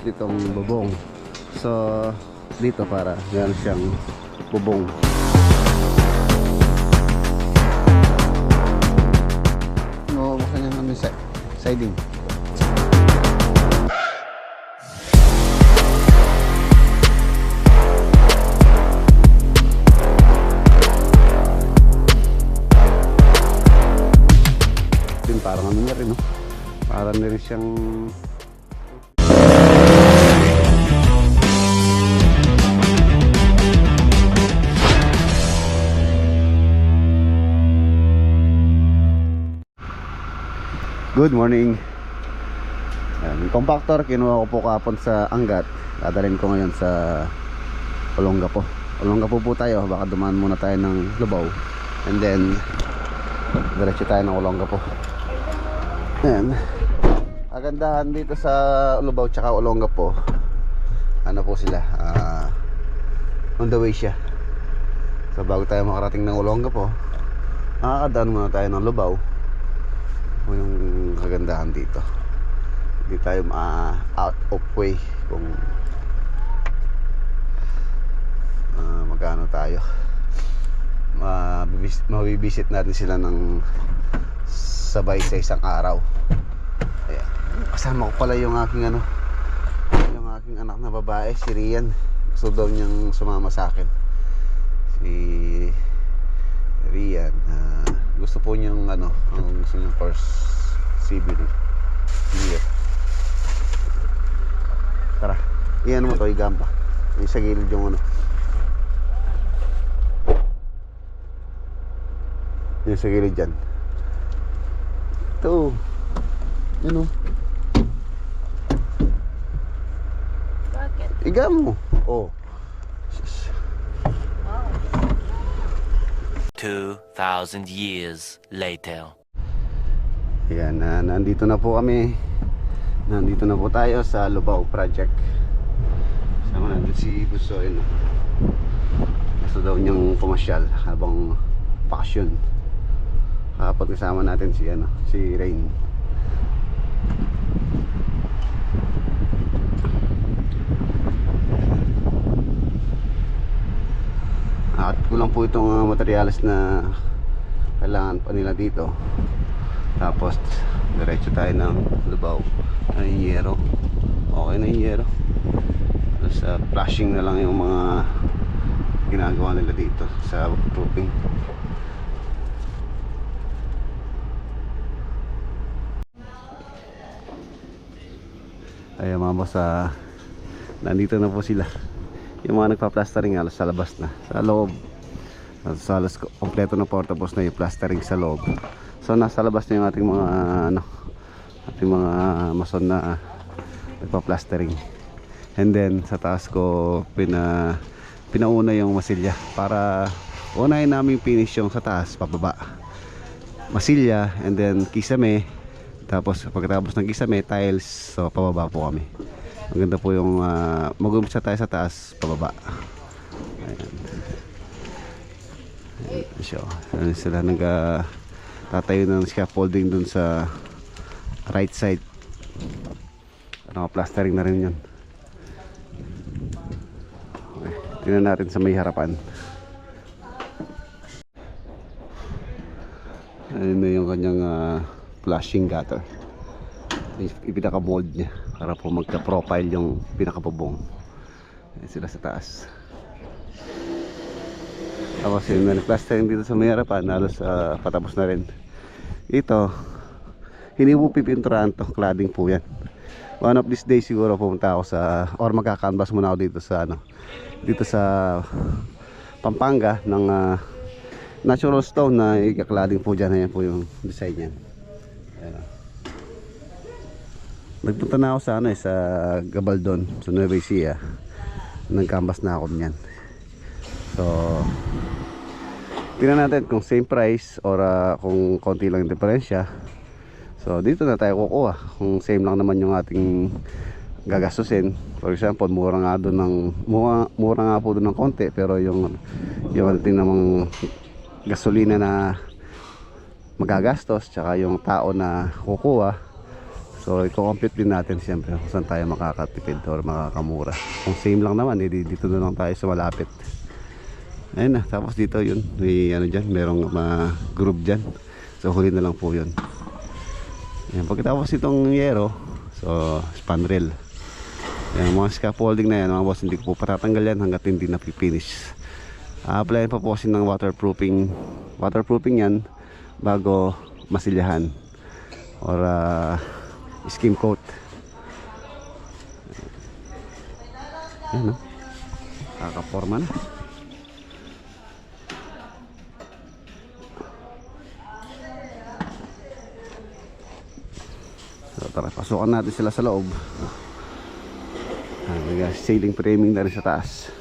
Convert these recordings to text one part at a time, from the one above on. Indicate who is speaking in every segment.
Speaker 1: Itong bubong, so dito para meron siyang bubong. No, baka niya namin siding. Din parang ano na rin, no? Parang na rin siyang good morning. Yung compactor kinuha ko po kapon sa Angat. Dadalhin ko ngayon sa Olongapo. Olongapo po tayo. Baka dumaan muna tayo ng Lubao, and then diretso tayo ng Olongapo. Ayan. Kagandahan dito sa Lubao tsaka Olongapo, ano po sila, on the way siya. So bago tayo makarating ng Olongapo, makakadaan muna tayo ng Lubao. Yung kagandahan dito, hindi tayo out of way kung magkano tayo. Mabibisit natin sila ng sabay sa isang araw. Ayan. Kasama ko pala yung aking yung aking anak na babae, si Rian. Gusto daw niyang sumama sa akin, si Rian. Gusto po niyang ang gusto niyang first CBD year. Tara, iyan mo to, igamba yung sa gilid yung yung sa gilid dyan. Ito, yun o.
Speaker 2: Bakit?
Speaker 1: Igam mo. Oh.
Speaker 3: 2,000 years later.
Speaker 1: Ayan, nandito na po kami. Nandito na po tayo sa Lubao Project. Sama nandun si Busoy. Gusto daw niyang pumasyal habang bakasyon. Kapag kasama natin si Rain. At kulang po itong materyales na kailangan pa nila dito. Tapos diretso tayo ng Lubao. Ay yero. Okay na yung yero. Tapos flashing na lang yung mga ginagawa nila dito sa waterproofing. Ayan mga boss, nandito na po sila. Yung mga nagpa-plastering halos sa labas na. Sa loob sa halos kompleto na po, tapos na yung plastering sa loob. So nasa labas na yung ating mga ating mga mason na nagpa-plastering. And then sa taas ko pinauna yung masilya para unahin namin finish yung sa taas pababa. Masilya and then kisame. Tapos pagkatapos ng kisame, tiles. So pababa po kami. Ang ganda po yung mag-umpisa tayo sa taas, pababa. Ayan. Ayan siya. Sila tatayo ng scaffolding dun sa right side. Plastering na rin yun. Okay. Tingnan natin sa may harapan. Ayan na yung kanyang flashing gutter. Ipinaka-mold niya para po magka-profile yung pinaka-bubong. Ayan sila sa taas. Tapos yung nag-plastering dito sa may harapan, halos patapos na rin. Ito, hindi po pipinturahan to, cladding po yan. One of these days siguro pumunta ako sa, or magka-canvas muna ako dito sa dito sa Pampanga ng natural stone na i-cladding po dyan. Ayan po yung design niyan. Ayan. Nagpunta na ako sa ano sa Gabaldon, sa Nueva Ecija. Nag-canvas na ako niyan. So tingnan natin kung same price or kung konti lang yung diferensya. So dito na tayo kukuha kung same lang naman yung ating gagastusin. For example, mura nga nga po doon ng konti, pero yung ating namang gasolina na magagastos tsaka yung tao na kukuha. So i-compute din natin siyempre kung saan tayo makakatipid or makakamura. Kung same lang naman, dito na lang tayo sa malapit. Ayun na, tapos dito yun, may ano dyan, merong group dyan. So huli na lang po yun. Ayan, pagkatapos itong yero, so span rail. Ayan, mga scaffolding na yan mga boss, hindi ko po patatanggal yan hanggat hindi na finish. Applyan pa po kasi ng waterproofing yan bago masilyahan or skim coat. Ayan, no? Kakaporma na. So tara, pasukan natin sila sa loob. Ceiling framing na rin sa taas.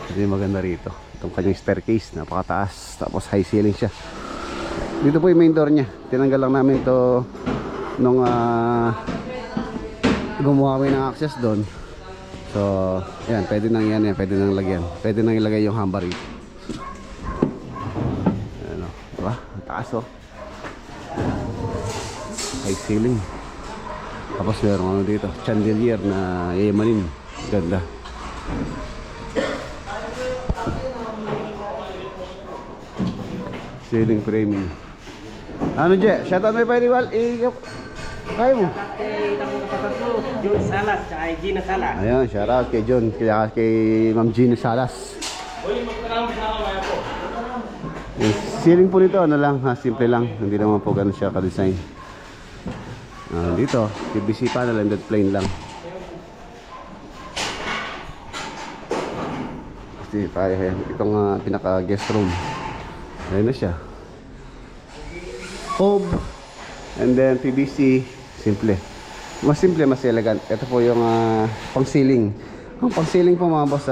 Speaker 1: Ito yung maganda rito. Itong kanyang staircase, napakataas. Tapos high ceiling siya. Dito po yung main door nya. Tinanggal lang namin to nung gumawa kami ng access doon. So yan, pwede nang yan, pwede nang lagyan. Pwede nang ilagay yung hambar rito. Ayan o, diba? Ang taas o. High ceiling. Tapos meron ano dito, chandelier na yayamanin. Ganda. Ceiling framing. Ano Je? Shoutout may pwede wal? Kaya mo?
Speaker 2: John Salas, tsaka Gina Salas.
Speaker 1: Ayan, shoutout kay John, kaya kay Ma'am Gina Salas. Yung ceiling po nito, ano lang, simple lang. Hindi naman po ganun siya ka-design. Dito, PVC panel and plain lang. Kasi tayo, itong pinaka guest room. Ayun na siya. Hob and then PVC, simple. Mas simple, mas elegant. Ito po yung pang ceiling. Ang pang ceiling po mga boss,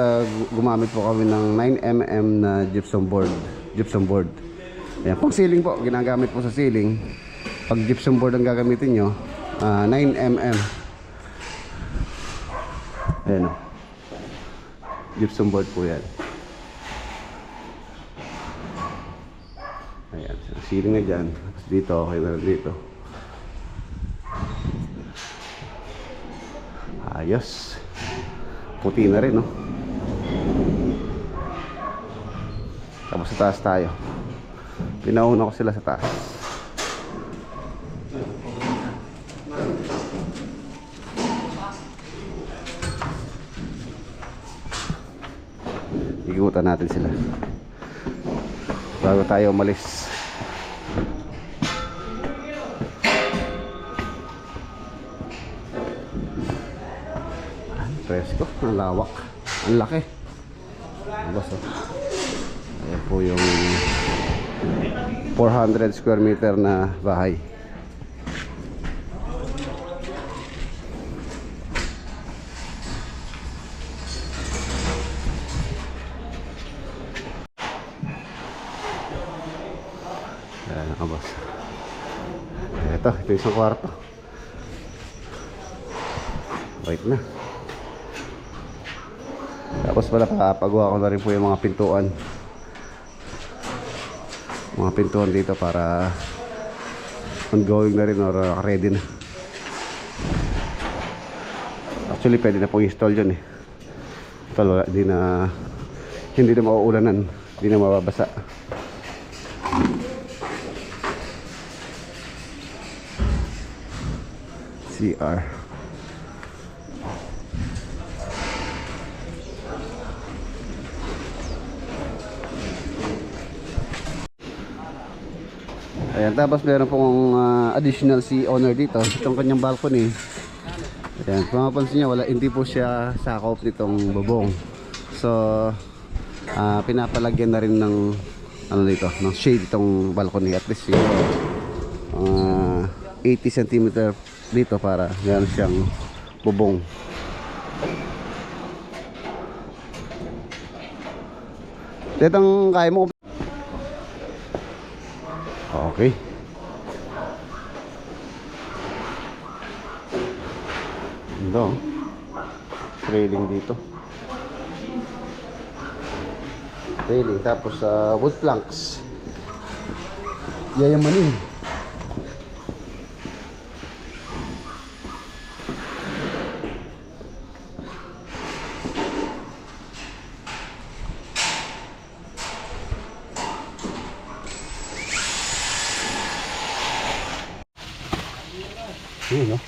Speaker 1: gumamit po kami ng 9mm na gypsum board. Ayan, pang ceiling po, ginagamit po sa ceiling. Pag gypsum board ang gagamitin nyo, 9mm. Ayan o, gypsum board po yan. Ayan, ceiling na dyan. Tapos dito, okay na dito. Ayos. Puti na rin, no? Tapos sa taas tayo. Pinauna ko sila sa taas. Igutan natin sila bago tayo umalis. Presko, ang lawak, ang laki. Ayan po yung 400 square meter na bahay. Ayan ang boss. Ito isang kwarto. Wait na. Tapos pala papagawa ko na rin po yung mga pintuan. Mga pintuan dito para ongoing na rin or ready na. Actually pwede na pong install yun eh. Ito hindi na mauulanan, hindi na mababasa. CR. Ayan, tapos meron pong additional si owner dito. Itong kanyang balcony. Ayan, kung mapansin nyo, hindi po siya sakop nitong bubong. So, pinapalagyan na rin ng ano dito, ng shade itong balcony. At least yung 80 cm dito para meron siyang bubong. Tetang kaya mo. Okay. Ito. Railing dito. Railing tapos wood planks. Yayamanin. Yun, no?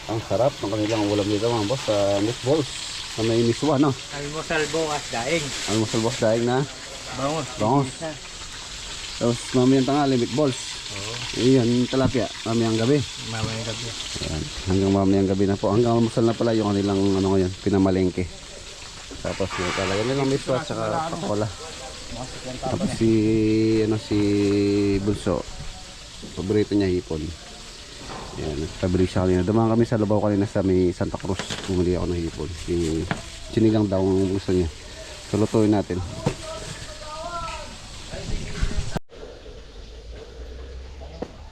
Speaker 1: Ang sarap ng kanilang ulam dito mga boss. Meatballs na may miswa, no?
Speaker 2: Almusal bukas daing.
Speaker 1: Almusal boss dahil na
Speaker 2: Bangos.
Speaker 1: bangos. Tapos mamayang tanghali meatballs. Iyan, talapia. Mamayang gabi.
Speaker 2: Mamayang gabi.
Speaker 1: Ayan. Hanggang mamayang gabi na po. Hanggang almusal na pala yung kanilang ano ngayon, pinamalengke. Tapos yung talaga nilang miswa at saka pakola. Tapos si Bunso, paborito niya hipon. Ayan, nagtabili siya kanina. Dumaan kami sa Lubao kanina sa may Santa Cruz. Bumili ako ng hipon. Sinigang daw ang gusto niya. So lutuin natin.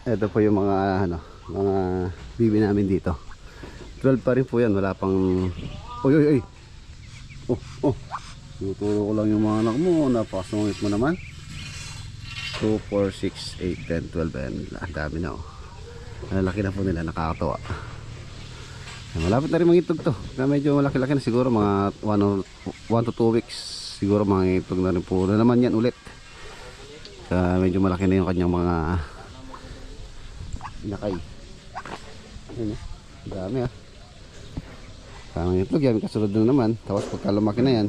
Speaker 1: Ito po yung mga mga bibi namin dito. 12 pa rin po yan. Wala pang... Oy. Oh. Tuturo ko lang yung mga anak mo. Napakasungit mo naman. 2, 4, 6, 8, 10, 12. Ayan, ang dami na oh. Laki na po nila, nakakatawa. Malapit na rin mga itlog to. Medyo malaki-laki na siguro mga 1 to 2 weeks. Siguro mga itlog na rin po na naman yan ulit. Medyo malaki na yung kanyang mga nakay. Ayun, dami ah. Parang itlog yan, kasunod na naman. Tapos pagka lumaki na yan,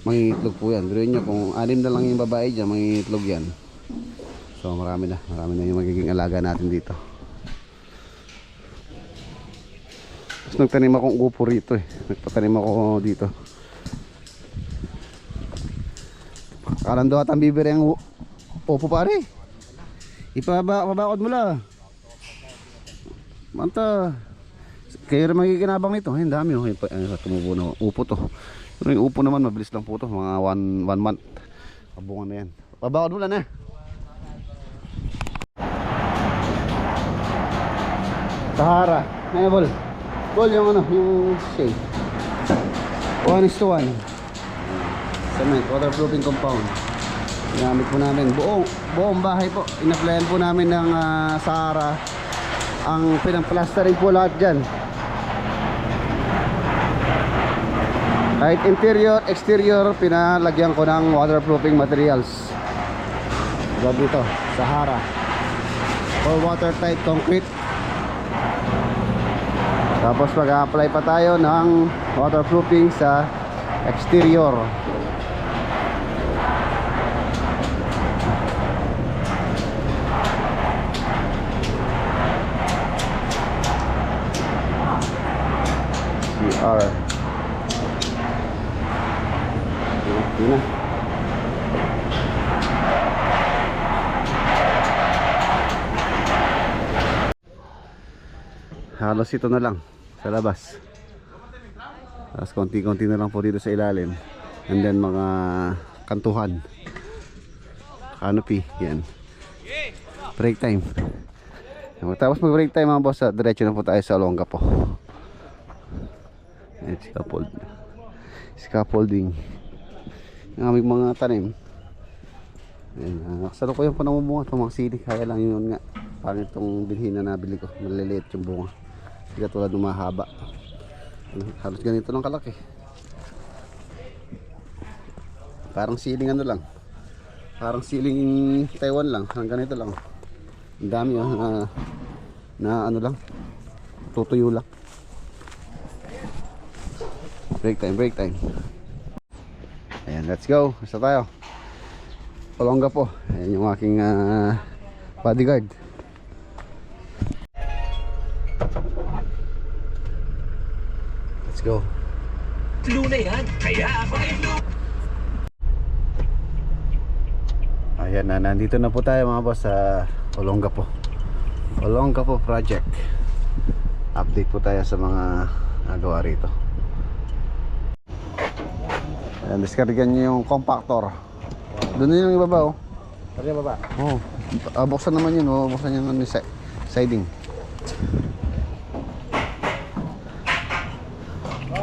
Speaker 1: mga itlog po yan. Biruin nyo kung 6 na lang yung babae dyan, mga itlog yan. So marami na yung magiging alaga natin dito. Tapos nagtanim akong upo rito eh. Nagpatanim ako dito. Kalando at ang bibiri ang upo pare. Ipabakod mo lang. Manta. Kaya rin magiginabang nito. Ay, dami oh. Tumubo na upo to. Pero yung upo naman mabilis lang po to. Mga 1 month. Kabungan na yan. Pabakod mo lang eh. Sahara. Ay, Bol, yung yung shade. 1:1. Cement, waterproofing compound. Ginamit po namin. Buong bahay po. Ina-applyan po namin ng Sahara. Ang pinang-plastering po lahat dyan. Kahit interior, exterior, pinalagyan ko ng waterproofing materials. Diba dito, Sahara. All watertight concrete. Tapos mag-apply pa tayo ng waterproofing sa exterior. CR. Ito na. Halos ito na lang sa labas. Tapos konti-konti na lang po dito sa ilalim. And then mga kantuhan, canopy, yan. Break time. Tapos mag break time mga boss, diretso na po tayo sa Olongapo. Scaffolding yung aming mga tanim. Kasalo ko yung panamumunga itong mga sili. Kaya lang yun nga, pangit itong bilhin na nabili ko. Maliliit yung bunga, hindi katulad ng mahaba. Halos ganito lang kalaki. Parang siling ano lang, parang siling Taiwan lang. Hanggang ganito lang. Ang dami na ano lang, tutuyo lang. Break time. Ayan, let's go. Basta tayo. Olongapo. Ayan yung aking bodyguard. Let's go.
Speaker 3: Luna yan, kaya ako ay
Speaker 1: Ayan na, nandito na po tayo mga boss sa Olongapo. Olongapo project. Update po tayo sa mga nagawa rito. Ayan, diskargan nyo yung compactor. Doon na yung ibaba oh.
Speaker 2: Ano yung baba?
Speaker 1: Oh, buksan naman yun oh. Buksan yung siding.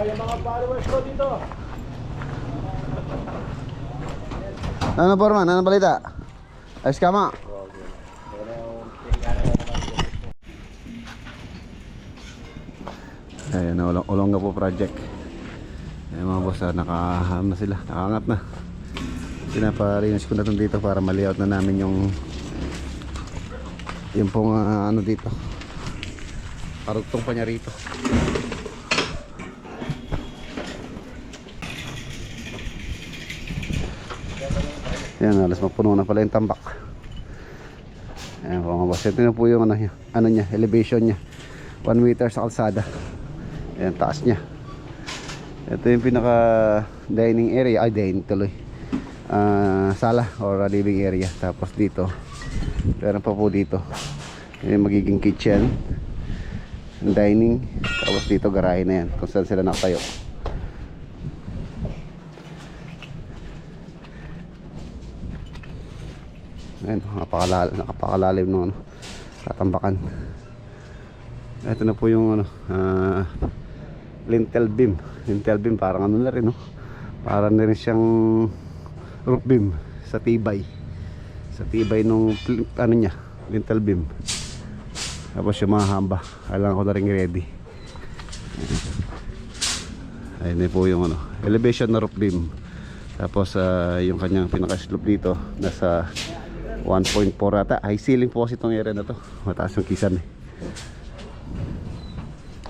Speaker 2: Yung mga followers ko dito.
Speaker 1: Ano Foreman? Ano balita? Ayos ka ma? Ayan, Olongapo project. Ayan mga boss, nakaham na sila, nakaangat na. Pinaparinis ko na itong dito para ma-layout na namin yung pong ano dito, parugtong pa niya rito. Ayan, alas mapuno na pala yung tambak. Ayan po mga boss, ito na po yung ano niya, elevation niya, 1 meter sa kalsada. Ayan, taas niya. Ito yung pinaka dining area, dining tuloy, sala or living area. Tapos dito meron pa po dito yung magiging kitchen, dining. Tapos dito garahe na yan kung saan sila nakatayo. Ayan, napakalalim ng tatambakan. Ito na po yung lintel beam. Lintel beam parang ano na rin no? Parang na rin siyang roof beam sa tibay. Sa tibay nung ano niya, lintel beam. Tapos yung mga hamba, kailangan ko na rin ready. Ayun na po yung elevation na roof beam. Tapos yung kanyang pinaka-slope dito nasa 1.4 ata. High ceiling po kasi itong area na to. Mataas yung kisan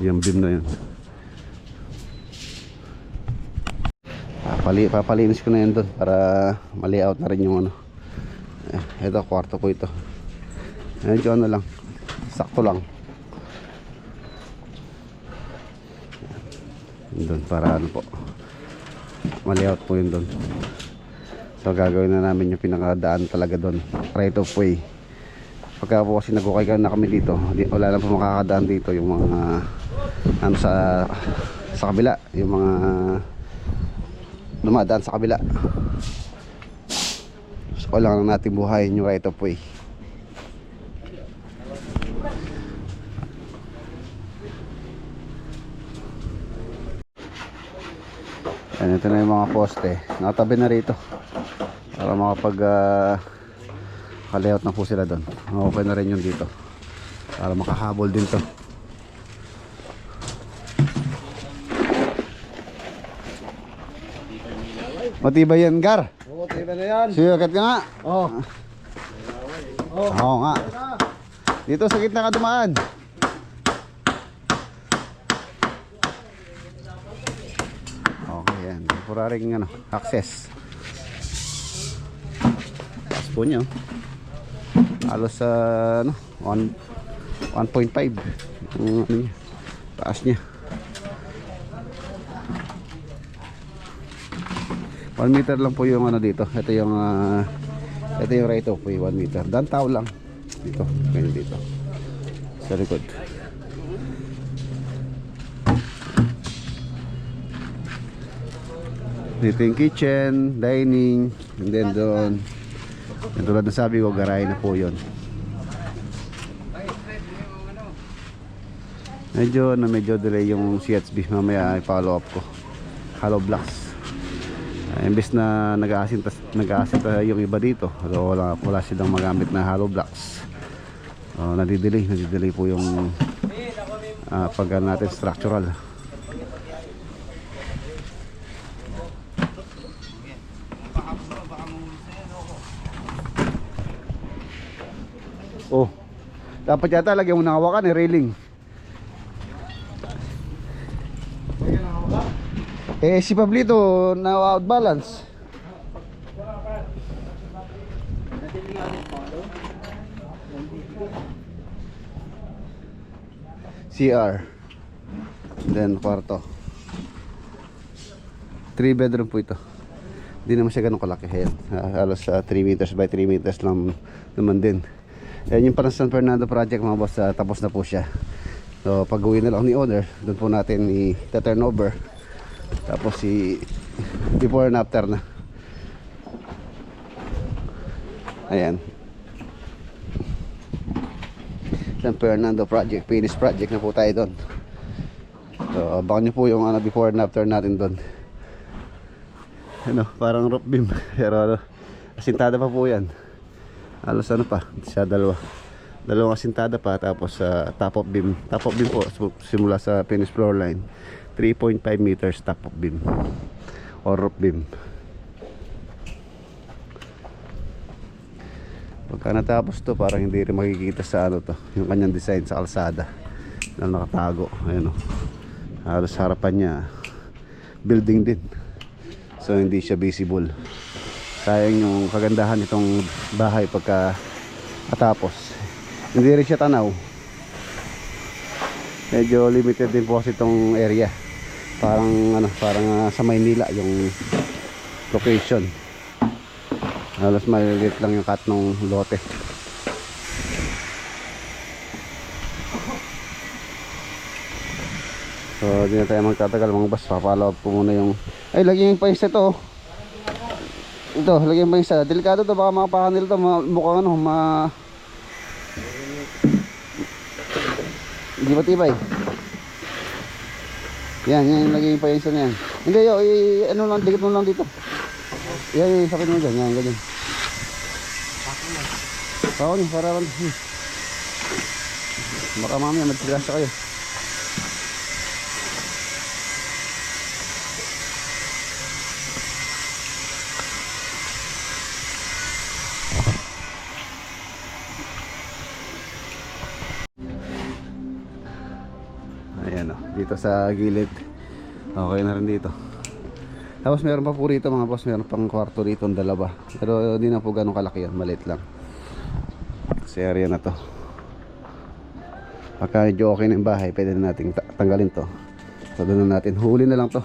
Speaker 1: yung beam na yun. Papalinis ko na yun doon para ma-layout na rin yung ito, kwarto ko ito. Medyo ano lang, sakto lang doon para ano po, ma-layout po yun doon. So gagawin na namin yung pinakadaan talaga doon, right of way. Pagka po kasi nagukay na kami dito, wala lang po makakadaan dito yung mga ano sa kabila, yung mga dumadaan sa kabila. So kailangan natin buhayin yung right of way. Ayan, ito na yung mga poste, nakatabi na rito para makapag layout na po sila doon. Okay na rin yun dito para makahabol din to. Matibay yan, Gar.
Speaker 2: Oo, tiba na yan.
Speaker 1: Sige, akat ka nga.
Speaker 2: Oo.
Speaker 1: Oo nga. Dito sa gitna ka dumaan. Okay, yan. Temporaring access. Taas po nyo. Halos sa 1.5 yung niya, taas niya. 1 meter lang po yung dito. Ito yung right of way, 1 meter. Dantaw lang dito, ganyan dito sa likod. Dito yung kitchen, dining, and then doon yung tulad na sabi ko, garahe na po yun. Medyo delay yung CHB. Mamaya i-follow up ko. Hollow blocks. Imbes na nag-aasinta yung iba dito, so wala silang magamit na hollow blocks. Nadidelay po yung pag natin structural. Oh, dapat yata lagyan mo ng hawakan railing. Si Pablito na out balance. CR. Then kwarto. 3 bedroom po ito. Hindi naman siya ganun kalaki. Halos 3 meters by 3 meters lang naman din. Yan yung parang San Fernando project mga boss, tapos na po siya. So pag uwi na lang ni owner, doon po natin i-turn over. Tapos before and after na. Ayan. San Fernando project, finish project na po tayo doon. So abangan nyo po yung before and after natin doon. Ano, parang roof beam. Pero asintada pa po yan. Halos ano pa, siya dalawang asintada pa. Tapos top of beam po simula sa finish floor line, 3.5 meters top of beam or roof beam. Pagka natapos to, parang hindi rin makikita sa ano to, yung kanyang design sa kalsada na nakatago. Ayun o, halos harapan niya building din, so hindi siya visible. Sayang yung kagandahan itong bahay pagka matapos. Hindi rin siya tanaw. Medyo limited din po kasi itong area. Parang sa Maynila yung location. Halos maliliit lang yung cut ng lote. So di na tayo magtatagal mga boss. Papalaw po muna yung... Ay, lagyan yung paisa to. Ito, lagyan yung paisa. Delikado to, baka makapakanil to. Mukhang ano, hindi ba tibay? Yan, lagyan yung paisa na yan. Hindi, ano lang, dikit mo lang dito. Yan, sakit mo dyan. Yan, ganyan. Pako niyo, para lang. Baka mamaya magsigrasa kayo. Ayan o, dito sa gilid. Okay na rin dito. Tapos meron pa po rito mga boss, meron pang kwarto rito, dalawa. Pero hindi na po ganun kalaki yan, maliit lang. Sa area na to. Pagka medyo okay na yung bahay, pwede na natin tanggalin to. So doon na natin, huli na lang to.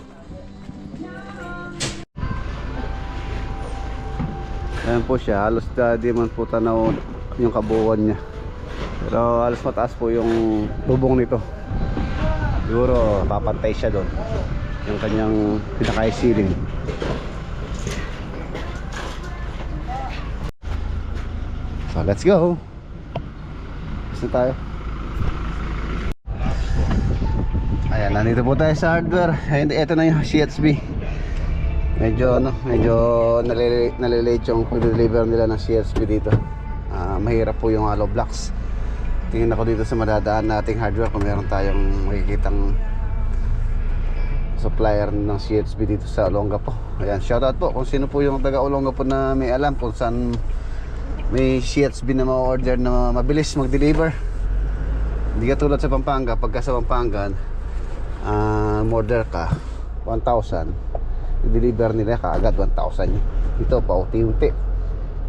Speaker 1: Ayan po siya, halos di man po tanaw yung kabuuan niya. Pero halos mataas po yung bubong nito. Siguro papantay siya doon, yung kanyang pinaka-ceiling. So let's go. Saan tayo? Ayan, nandito po tayo sa hardware. Ayan, ito na yung CHB. Medyo nalilate yung pag-deliver nila ng CHB dito. Mahirap po yung hollow blocks. Tingin ako dito sa madadaan nating hardware kung meron tayong makikitang supplier ng CHB dito sa Olongapo. Ayan, shoutout po kung sino po yung taga Olongapo na may alam kung saan may CHB na ma-order na mabilis mag-deliver. Hindi ka tulad sa Pampanga. Pagka sa Pampanga order ka 1,000, i-deliver nila kaagad 1,000. Ito pa unti-unti.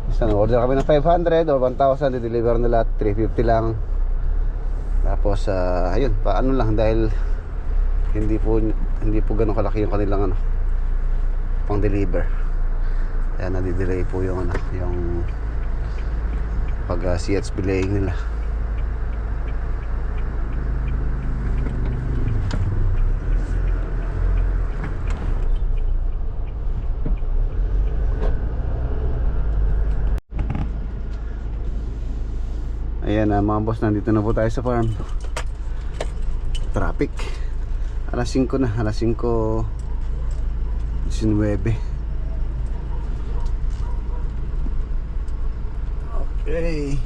Speaker 1: Isang order kami ng 500 or 1,000, i-deliver nila 350 lang. Tapos ayun, paano lang, dahil hindi po ganun kalaki yung kanilang pang deliver. Ayan, nadi-delay po yung yung pag CHB laying nila. Ayan mga boss, nandito na po tayo sa farm. Traffic. Alas 5 na, alas 5:19. Okay.